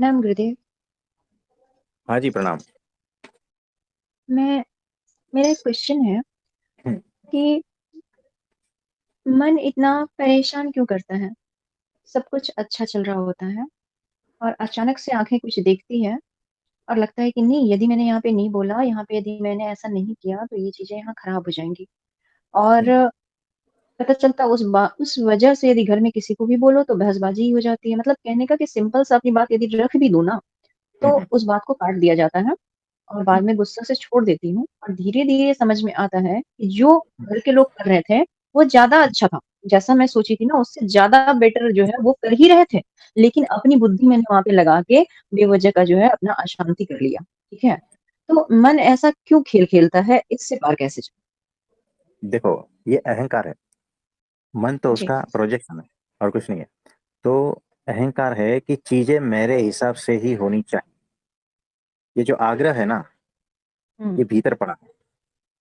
प्रणाम गुरुदेव। हाँ जी, प्रणाम। मैं मेरा एक क्वेश्चन है हम्म, कि मन इतना परेशान क्यों करता है? सब कुछ अच्छा चल रहा होता है और अचानक से आंखें कुछ देखती है और लगता है कि नहीं, यदि मैंने यहाँ पे नहीं बोला, यहाँ पे यदि मैंने ऐसा नहीं किया तो ये चीजें यहाँ खराब हो जाएंगी। और हम्म, पता चलता उस वजह से यदि घर में किसी को भी बोलो तो बहसबाजी ही हो जाती है। मतलब कहने का कि सिंपल सा अपनी बात यदि रख भी दो ना, तो हम्म, उस बात को काट दिया जाता है और बाद में गुस्सा से छोड़ देती हूँ। और धीरे धीरे समझ में आता है कि जो घर के लोग कर रहे थे वो ज्यादा अच्छा था। जैसा मैं सोची थी ना, उससे ज्यादा बेटर जो है वो कर ही रहे थे। लेकिन अपनी बुद्धि मैंने वहां पे लगा के बेवजह का जो है अपना अशांति कर लिया। ठीक है। तो मन ऐसा क्यों खेल खेलता है, इससे पार कैसे जाए? देखो, ये अहंकार है। मन तो जी। उसका प्रोजेक्शन है और कुछ नहीं है। तो अहंकार है कि चीजें मेरे हिसाब से ही होनी चाहिए। ये जो आग्रह है ना, हम्म। ये भीतर पड़ा है।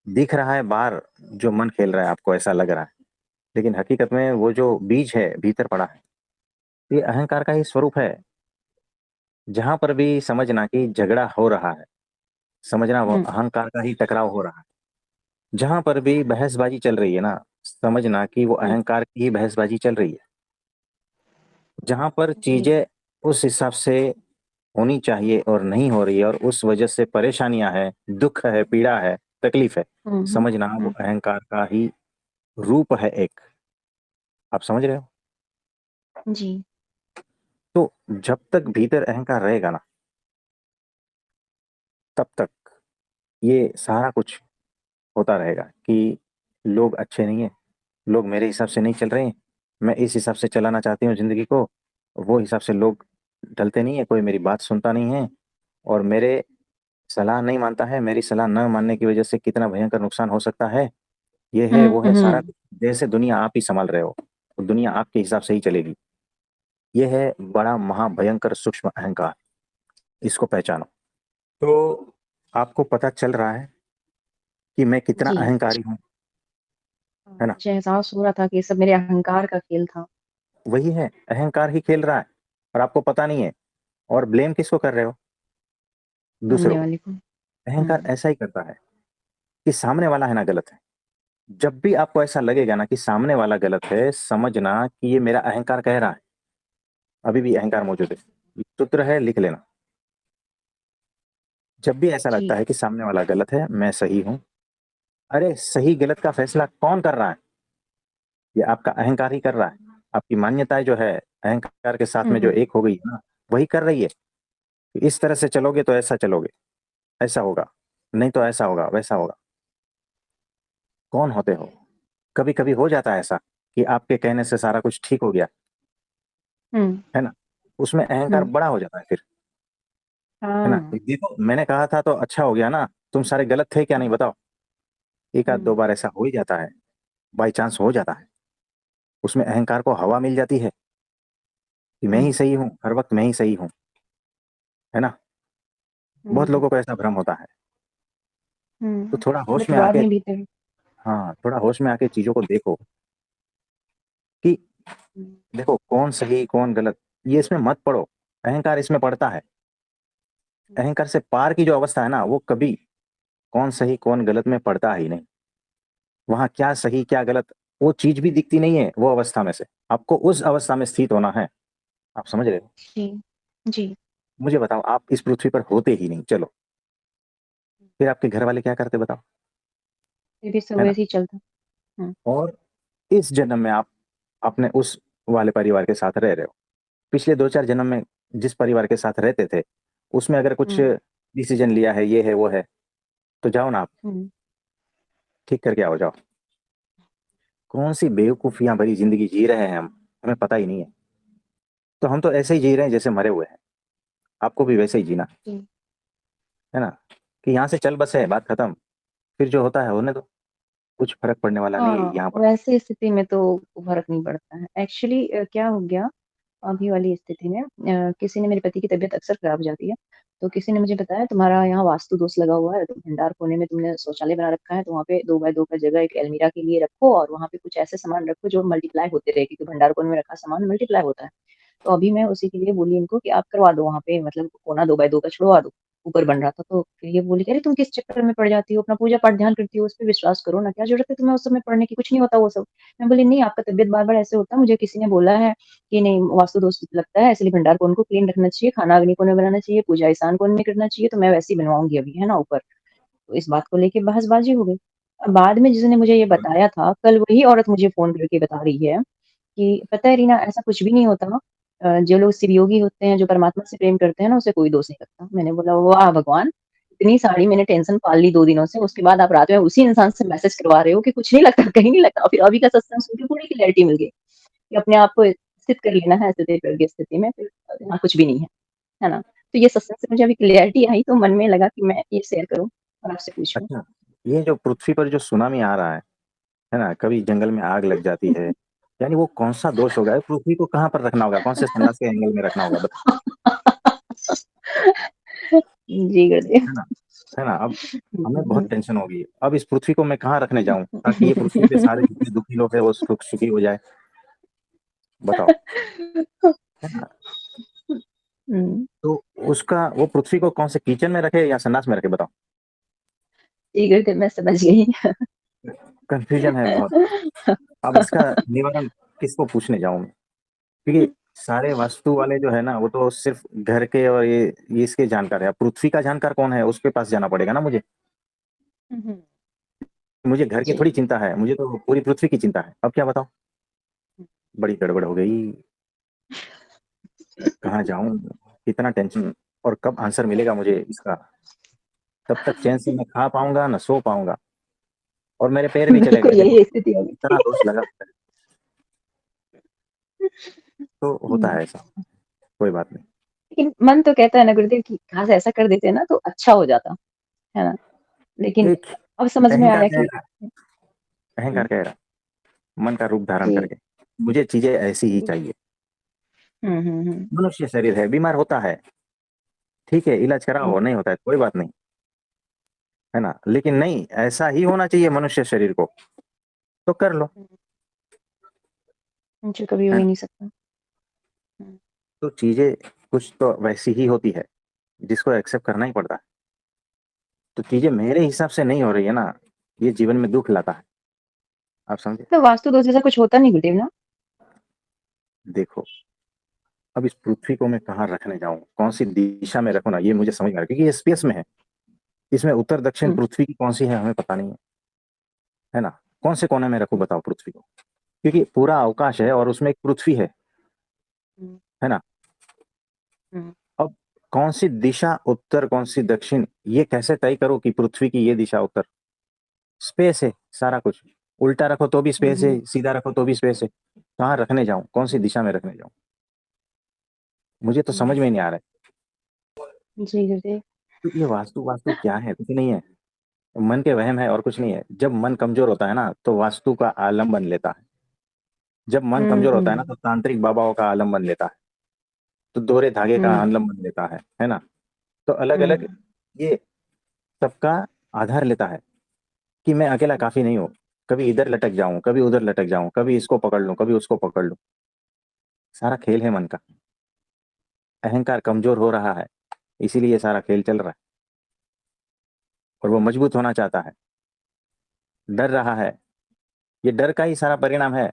दिख रहा है बाहर, जो मन खेल रहा है आपको ऐसा लग रहा है, लेकिन हकीकत में वो जो बीज है भीतर पड़ा है। ये अहंकार का ही स्वरूप है। जहां पर भी समझना कि झगड़ा हो रहा है, समझना वो हम्म। अहंकार का ही टकराव हो रहा है। जहां पर भी बहसबाजी चल रही है ना, समझना कि वो हम्म। अहंकार की ही बहसबाजी चल रही है। जहां पर जी। चीजें उस हिसाब से होनी चाहिए और नहीं हो रही है और उस वजह से परेशानियां है, दुख है, पीड़ा है, तकलीफ है, हम्म। समझना वो हम्म। अहंकार का ही रूप है एक। आप समझ रहे हो? जी। तो जब तक भीतर अहंकार रहेगा ना, तब तक ये सारा कुछ होता रहेगा कि लोग अच्छे नहीं है, लोग मेरे हिसाब से नहीं चल रहे हैं, मैं इस हिसाब से चलाना चाहती हूँ जिंदगी को, वो हिसाब से लोग ढलते नहीं है, कोई मेरी बात सुनता नहीं है और मेरे सलाह नहीं मानता है, मेरी सलाह न मानने की वजह से कितना भयंकर नुकसान हो सकता है। ये है वो है सारा हम्म। कुछ। जैसे दुनिया आप ही संभाल रहे हो, तो दुनिया आपके हिसाब से ही चलेगी। ये है बड़ा महाभयंकर सूक्ष्म अहंकार। इसको पहचानो। तो आपको पता चल रहा है कि मैं कितना जी। अहंकारी हूँ, है ना? मुझे एहसास हो रहा था कि ये सब मेरे अहंकार का खेल था। वही है, अहंकार ही खेल रहा है और आपको पता नहीं है। और ब्लेम किसको कर रहे हो? दूसरों सामने को। वाले को। अहंकार हम्म। ऐसा ही करता है कि सामने वाला है ना गलत है। जब भी आपको ऐसा लगेगा ना कि सामने वाला गलत है, समझना कि ये मेरा अहंकार कह रहा है। अभी भी अहंकार मौजूद है। सूत्र है, लिख लेना। जब भी ऐसा लगता जी। है कि सामने वाला गलत है, मैं सही हूं, अरे सही गलत का फैसला कौन कर रहा है? ये आपका अहंकार ही कर रहा है। आपकी मान्यताएं जो है अहंकार के साथ में जो हम्म। एक हो गई है ना, वही कर रही है कि इस तरह से चलोगे तो ऐसा चलोगे, ऐसा होगा, नहीं तो ऐसा होगा, वैसा होगा। कौन होते हो? कभी कभी हो जाता है ऐसा कि आपके कहने से सारा कुछ ठीक हो गया, हम्म। है ना? उसमें अहंकार हम्म। बड़ा हो जाता है फिर। है ना? हाँ। देखो, मैंने कहा था तो अच्छा हो गया ना, तुम सारे गलत थे क्या, नहीं हम्म। बताओ? एक आध दो हम्म। बार ऐसा हो ही जाता है, बाई चांस हो जाता है। उसमें अहंकार को हवा मिल जाती है कि मैं ही हम्म। सही हूँ, हर वक्त मैं ही सही हूँ। है ना? बहुत हम्म। लोगों को ऐसा भ्रम होता है। तो थोड़ा होश बट में बाद आके, में भीतर। हाँ, थोड़ा होश में आके चीजों को देखो कि हम्म। देखो कौन सही कौन गलत, ये इसमें मत पड़ो। अहंकार इसमें पड़ता है। अहंकार से पार की जो अवस्था है ना, वो कभी कौन सही कौन गलत में पड़ता ही नहीं। वहां क्या सही क्या गलत, वो चीज भी दिखती नहीं है वो अवस्था में से। आपको उस अवस्था में स्थित होना है। आप समझ रहे हो? जी। जी। मुझे बताओ, आप इस पृथ्वी पर होते ही नहीं, चलो, फिर आपके घर वाले क्या करते बताओ? फिर भी सब है ना? वैसे ही चलता। हम्म। और इस जन्म में आप अपने उस वाले परिवार के साथ रह रहे हो। पिछले दो चार जन्म में जिस परिवार के साथ रहते थे, उसमें अगर कुछ हम्म। डिसीजन लिया है, ये है वो है, तो जाओ ना आप, हम्म। ठीक करके आओ, जाओ। कौन सी बेवकूफियां भरी जिंदगी जी रहे हैं हम, हमें पता ही नहीं है। तो हम तो ऐसे ही जी रहे हैं जैसे मरे हुए हैं। आपको भी वैसे ही जीना, जी। है ना? कि यहाँ से चल बस है, बात खत्म। फिर जो होता है होने दो। कुछ फर्क पड़ने वाला नहीं है हाँ, यहाँ पर। वैसी स्थिति में तो फर्क नहीं पड़ता है एक्चुअली। क्या हो गया अभी वाली स्थिति में, किसी ने, मेरे पति की तबीयत अक्सर खराब हो जाती है, तो किसी ने मुझे बताया तुम्हारा यहाँ वास्तु दोष लगा हुआ है, तो भंडार कोने में तुमने शौचालय बना रखा है, तो वहाँ पे 2 बाय 2 का जगह एक अलमीरा के लिए रखो और वहाँ पे कुछ ऐसे सामान रखो जो मल्टीप्लाई होते रहे, क्योंकि भंडार कोने में रखा सामान मल्टीप्लाई होता है। तो अभी मैं उसी के लिए बोली इनको कि आप करवा दो वहाँ पे, मतलब कोना 2 बाय 2 का छुड़वा दो, ऊपर बन रहा था। तो फिर ये बोली कि अरे तुम किस चक्कर में पड़ जाती हो, अपना पूजा-पाठ ध्यान करती हो, उस पे विश्वास करो ना, क्या ज़रूरत है तुम्हें उस समय पढ़ने की, कुछ नहीं होता वो सब। मैं बोली नहीं, आपका तबीयत बार-बार ऐसे होता है, मुझे किसी ने बोला है कि नहीं वास्तु दोष लगता है, इसलिए भंडार कौन को क्लीन रखना चाहिए, खाना अग्नि कोण में बनाना चाहिए, पूजा ईशान कोण में करना चाहिए, तो मैं वैसे ही बनवाऊँगी अभी, है ना ऊपर। तो इस बात को लेके बहसबाजी हो गई। अब बाद में जिसने मुझे ये बताया था, कल वही औरत मुझे फ़ोन करके बता रही है कि पता है रीना, ऐसा कुछ भी नहीं होता। जो लोग शिवयोगी होते हैं, जो परमात्मा से प्रेम करते हैं ना, उसे कोई दोष नहीं लगता। मैंने बोला वाह भगवान! इतनी सारी मैंने टेंशन पाल ली 2 दिनों से, उसके बाद आप रात में उसी इंसान से मैसेज करवा रहे हो कि कुछ नहीं लगता, कहीं नहीं लगता। फिर अभी का सत्संग सुन के पूरी क्लैरिटी मिल गई कि अपने आप को स्थित कर लेना है स्थिति प्रज्ञ स्थिति में, फिर यहाँ कुछ भी नहीं है ना? तो ये सत्संग से मुझे अभी क्लैरिटी आई, तो मन में लगा कि मैं ये शेयर करूँ और आपसे पूछूँ। अच्छा, ये जो पृथ्वी पर जो सुनामी आ रहा है ना, कभी जंगल में आग लग जाती है, यानी वो कौन सा दोष होगा? पृथ्वी को कहाँ पर रखना होगा? कौन से सन्यास के एंगल में रखना होगा? जी गुरुदेव। है ना? है ना? अब हमें बहुत टेंशन होगी। अब इस पृथ्वी को मैं कहाँ रखने जाऊं ताकि ये पृथ्वी पे सारे जितने दुखी लोग हैं वो सुख सुखी हो जाए? बताओ। है ना? हुँ, तो उसका वो पृथ्वी को कौन से किचन में रखे या सन्यास में रखे? बताओ। जी गुरुदेव मैं समझ गई। कंफ्यूजन है बहुत। अब इसका निवारण किसको पूछने जाऊं मैं? क्योंकि सारे वास्तु वाले जो है ना वो तो सिर्फ घर के और ये इसके जानकार है। पृथ्वी का जानकार कौन है उसके पास जाना पड़ेगा ना मुझे। हुँ, हुँ। मुझे घर की जी। थोड़ी चिंता है, मुझे तो पूरी पृथ्वी की चिंता है। अब क्या बताओ? बड़ी गड़बड़ हो गई। कहाँ जाऊं? कितना टेंशन। और कब आंसर मिलेगा मुझे इसका? तब तक चैन से मैं खा पाऊंगा ना सो पाऊंगा। और मेरे पैर भी चले बिल्कुल गए देखो। यही स्थिति होगी इतना थी। दोष लगा। तो होता हुँ, है ऐसा। कोई बात नहीं। लेकिन मन तो कहता है ना गुरुदेव कि काश ऐसा कर देते ना तो अच्छा हो जाता, है ना? लेकिन एक अब समझ में अहंकार आया कह कि रहा हुँ, अहंकार कह रहा मन का रूप धारण जी, करके मुझे चीजें ऐसी ही जी। चाहिए। हुँ, हुँ, हुँ, मनुष्य शरीर है, बीमार होता है, ठीक है, इलाज हुँ, कराओ, नहीं होता है कोई बात नहीं। है ना? लेकिन नहीं, ऐसा ही होना चाहिए मनुष्य शरीर को। तो कर लो। हुँ, जो कभी हो है ही ना? नहीं सकता। हुँ, तो चीजें कुछ तो वैसी ही होती है जिसको एक्सेप्ट करना ही पड़ता है। तो चीजें मेरे हिसाब से नहीं हो रही है ना, ये जीवन में दुख लाता है। आप समझे? तो वास्तु दोष जैसा कुछ होता नहीं गुरुदेव ना? देखो, अब इस पृथ्वी को मैं कहाँ रखने जाऊं, कौन सी दिशा में रखूं ना, ये मुझे समझ में आ रहा है क्योंकि ये स्पेस में है। इसमें उत्तर दक्षिण हुँ, पृथ्वी की कौन सी है हमें पता नहीं है। है ना? कौन से कोने में रखूं बताओ पृथ्वी को? क्योंकि पूरा अवकाश है और उसमें एक पृथ्वी हुँ, है ना? हुँ, अब कौन सी दिशा उत्तर, कौन सी दक्षिण, ये कैसे तय करो कि पृथ्वी की ये दिशा उत्तर? स्पेस है सारा कुछ। उल्टा रखो तो भी हुँ, स्पेस हुँ, है, सीधा रखो तो भी स्पेस है। कहाँ रखने जाऊं, कौन सी दिशा में रखने जाऊं? मुझे तो समझ हुँ, में ही नहीं आ रहा है। जी गुरुदेव। तो ये वास्तु वास्तु क्या है? कुछ नहीं है। मन के वहम है और कुछ नहीं है। जब मन कमजोर होता है ना तो वास्तु का आलम्बन लेता है। जब मन कमजोर होता है ना हुँ, तो तांत्रिक बाबाओं का आलम्बन लेता है। तो दोहरे धागे का हुँ, आलम्बन लेता है ना? तो अलग अलग हुँ, ये सबका आधार लेता है कि मैं अकेला काफी नहीं हूँ। कभी इधर लटक जाऊं, कभी उधर लटक जाऊं, कभी इसको पकड़ लूं, कभी उसको पकड़ लूं। सारा खेल है मन का। अहंकार कमजोर हो रहा है, इसीलिए ये सारा खेल चल रहा है। और वो मजबूत होना चाहता है, डर रहा है। ये डर का ही सारा परिणाम है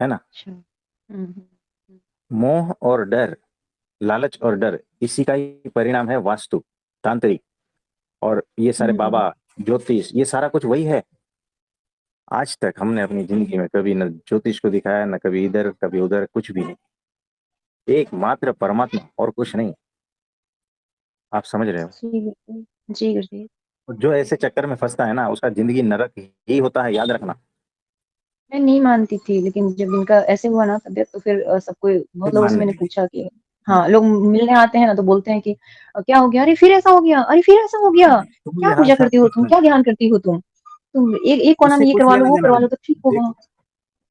ना? अच्छा। हुँ, हुँ, हुँ, मोह और डर, लालच और डर, इसी का ही परिणाम है वास्तु, तांत्रिक और ये सारे हुँ, बाबा, ज्योतिष, ये सारा कुछ वही है। आज तक हमने अपनी जिंदगी में कभी न ज्योतिष को दिखाया, न कभी इधर कभी उधर, कुछ भी नहीं। एकमात्र परमात्मा और कुछ नहीं। आप समझ रहे हो? जी गुरुदेव, जी गुरुदेव। और जो ऐसे चक्कर में फंसता है ना उसका जिंदगी नरक ही होता है, याद रखना। मैं नहीं मानती थी, लेकिन जब इनका ऐसे हुआ ना तबीयत तो फिर सबको बहुत फिर लोगों से मानने मैंने लगी। पूछा कि हाँ, लोग मिलने आते हैं ना तो बोलते हैं कि क्या हो गया? अरे फिर ऐसा हो गया! अरे फिर ऐसा हो गया! तो क्या मुझे हर पूजा साल करती हो तुम? पूछना है, क्या ध्यान करती हो तुम? तुम एक कोना इससे में ये कुछ करवा लो, लेना वो देना करवा लो नहीं। तो ठीक होगा।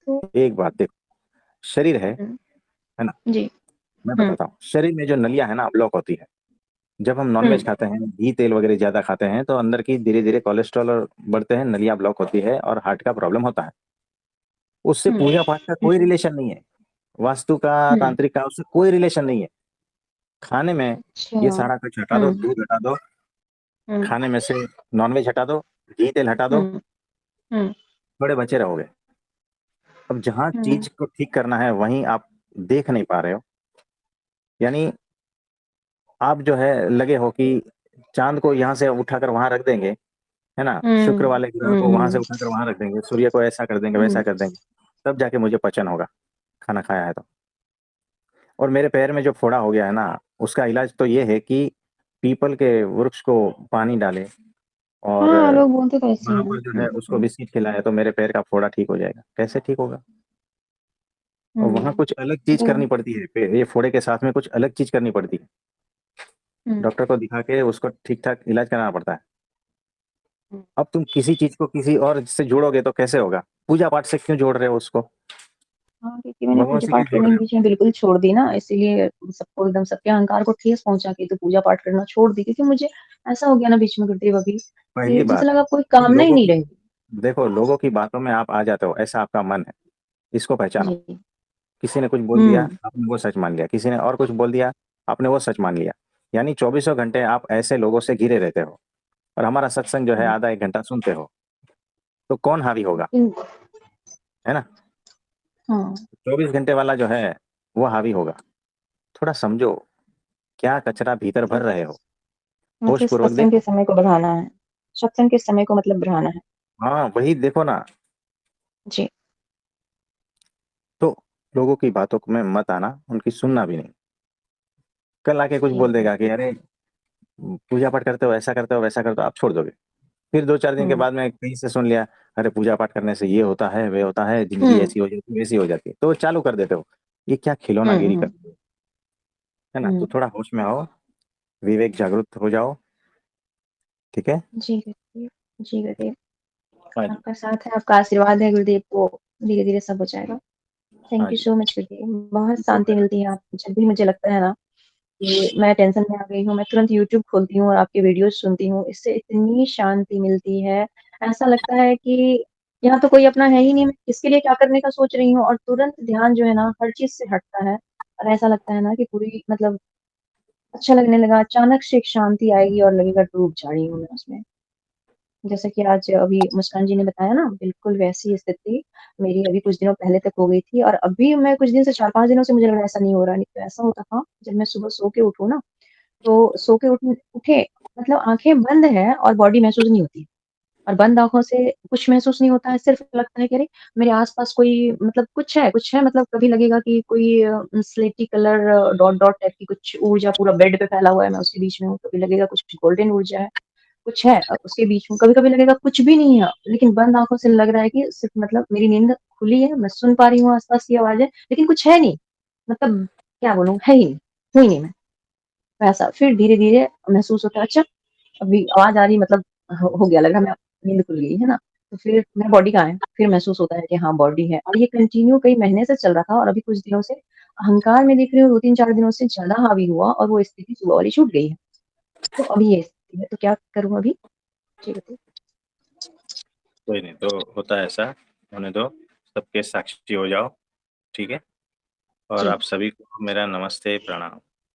देखो, तो एक बात देखो, शरीर हुँ, है ना? जी। मैं हुँ, बताता हूँ, शरीर में जो नलियां है ना ब्लॉक होती है। जब हम हुँ, नॉनवेज खाते हैं, घी तेल वगैरह ज्यादा खाते हैं तो अंदर की धीरे धीरे कोलेस्ट्रॉल और बढ़ते हैं, नलियां ब्लॉक होती है और हार्ट का प्रॉब्लम होता है। उससे हुँ, पूजा पाठ का कोई जी। रिलेशन नहीं है। वास्तु का, हुँ, तांत्रिक का उससे कोई रिलेशन नहीं है। खाने में अच्छा। ये सारा कुछ हटा दो, हुँ, दूध हटा दो, हुँ, खाने में से नॉनवेज हटा दो, घी तेल हटा दो, हुँ, हुँ, थोड़े बचे रहोगे। अब जहाँ हुँ, चीज को ठीक करना है वहीं आप देख नहीं पा रहे हो। यानी आप जो है लगे हो कि चांद को यहाँ से उठाकर वहां रख देंगे, है ना, शुक्र हुँ, वाले ग्रह को वहां से हुँ, उठाकर वहां रख देंगे, सूर्य को ऐसा कर देंगे, वैसा हुँ, कर देंगे, तब जाके मुझे पचन होगा, खाना खाया है तो। और मेरे पैर में जो फोड़ा हो गया है ना, उसका इलाज तो ये है कि पीपल के वृक्ष को पानी डाले, और हाँ, लोग बोलते तो ऐसे ही वहां हैं। पर जो है उसको बिस्किट खिलाए तो मेरे पैर का फोड़ा ठीक हो जाएगा। कैसे ठीक होगा? और वहां हुँ, कुछ अलग चीज वो करनी पड़ती है, ये फोड़े के साथ में कुछ अलग चीज करनी पड़ती है। हुँ, डॉक्टर को दिखा के उसको ठीक ठाक इलाज कराना पड़ता है। हुँ। अब तुम किसी चीज को किसी और से जोड़ोगे तो कैसे होगा? पूजा पाठ से क्यों जोड़ रहे हो उसको? हाँ, क्योंकि मैंने भगवान से क्यों पूजा-पाठ जोड़ करने रहे के हो? बीच में बिल्कुल छोड़ दी ना, इसीलिए सबको एकदम सबके अहंकार को ठेस पहुँचा के तो पूजा-पाठ करना छोड़ दी, क्योंकि मुझे ऐसा हो गया ना बीच में गुरुदेव, पहली कि जैसे बात लगा कोई कि कामना ही लोगों नहीं की, रही। देखो लोगों की बातों में आप आ जाते हो, ऐसा आपका मन है, इसको पहचानो। जी। किसी ने कुछ बोल दिया, हुँ, आपने वो सच मान लिया, किसी ने और कुछ बोल दिया, आपने वो सच मान लिया। यानी चौबीसों घंटे आप ऐसे लोगों से घिरे रहते हो, और हमारा सत्संग जो है हुँ। आधा एक घंटा सुनते हो, तो कौन हावी होगा? हुँ, है ना? हाँ, 24 घंटे वाला जो है वो हावी होगा। थोड़ा समझो क्या कचरा भीतर भर मतलब रहे हो। होश मतलब पूर्वक सत्संग के देखो। समय को बढ़ाना है। सत्संग के समय को मतलब बढ़ाना है। हाँ वही देखो ना। जी, तो लोगों की बातों में मत आना, उनकी सुनना भी नहीं। कल आके कुछ जी, बोल देगा कि अरे पूजा पाठ करते हो, ऐसा करते हो, वैसा करते हो, आप छोड़ दोगे। फिर 2-4 दिन के हुँ, बाद में कहीं से सुन लिया, अरे पूजा पाठ करने से ये होता है, वे होता है, जिंदगी हुँ, ऐसी हो जाती है, वैसी हो जाती है, तो चालू कर देते हो। ये क्या हुँ, खिलौनागिरी हुँ, करते हो? है ना? तो हुँ। थोड़ा होश में आओ, विवेक जागरूक हो जाओ। ठीक है। जी, गुरुदेव। जी, गुरुदेव। हाँ जी। आपका साथ है, आपका आशीर्वाद है गुरुदेव, तो धीरे-धीरे सब हो जाएगा। हाँ थैंक यू जी। सो मच गुरुदेव। बहुत जो शांति है। मिलती है आप जब भी मुझे लगता है ना कि मैं टेंशन में आ गई हूँ, मैं तुरंत यूट्यूब खोलती हूँ और आपके वीडियोज़ सुनती हूँ। इससे इतनी शांति मिलती है, ऐसा लगता है कि यहाँ तो कोई अपना है ही नहीं, मैं किसके लिए क्या करने का सोच रही हूँ, और तुरंत ध्यान जो है ना हर चीज़ से हटता है, और ऐसा लगता है ना कि पूरी मतलब अच्छा लगने लगा। अचानक से एक शांति आएगी और लगेगा डूब जा रही हूँ मैं उसमें। जैसा कि आज अभी मुस्कान जी ने बताया ना, बिल्कुल वैसी स्थिति मेरी अभी कुछ दिनों पहले तक हो गई थी, और अभी मैं कुछ दिन से 4-5 दिनों से मुझे लग रहा है ऐसा नहीं हो रहा है। नहीं तो ऐसा होता था, जब मैं सुबह सो के उठूँ ना, तो सो के उठे मतलब आँखें बंद हैं और बॉडी महसूस नहीं होती, और बंद आँखों से कुछ महसूस नहीं होता है, सिर्फ़ लगता है कि अरे! मेरे आस-पास कोई मतलब कुछ है मतलब कभी लगेगा कि कोई स्लेटी कलर डॉट-डॉट टाइप की कुछ ऊर्जा पूरा बेड पे फैला हुआ है, मैं उसके बीच में हूँ, कभी लगेगा कुछ गोल्डन ऊर्जा है, कुछ है उसके बीच में, कभी-कभी लगेगा कुछ भी नहीं है, लेकिन बंद आँखों से लग रहा है कि सिर्फ़ मतलब मेरी नींद खुली है, मैं सुन पा रही हूँ आस-पास की आवाज़ें, लेकिन कुछ है नहीं, मतलब क्या बोलूँ, है ही नहीं, हूँ ही नहीं मैं, वैसा। फिर धीरे-धीरे महसूस होता है, अच्छा अभी आवाज़ आ रही मतलब हो गया, लग रहा है मैं नींद खुल गई, है ना? तो फिर मेरा बॉडी कहाँ है? फिर महसूस होता है कि हाँ, बॉडी है, और ये कंटिन्यू कई महीने से चल रहा था, और अभी कुछ दिनों से अहंकार में देख रही हूँ 2-3-4 दिनों से ज़्यादा हावी हुआ, और वो स्थिति सुबह वाली छूट गई है। तो अभी ये स्थिति है, तो क्या करूँ अभी? जी बताइए। कोई नहीं, तो होता है ऐसा, होने दो, सबके साक्षी हो जाओ। ठीक है। और जी। आप सभी को मेरा नमस्ते प्रणाम।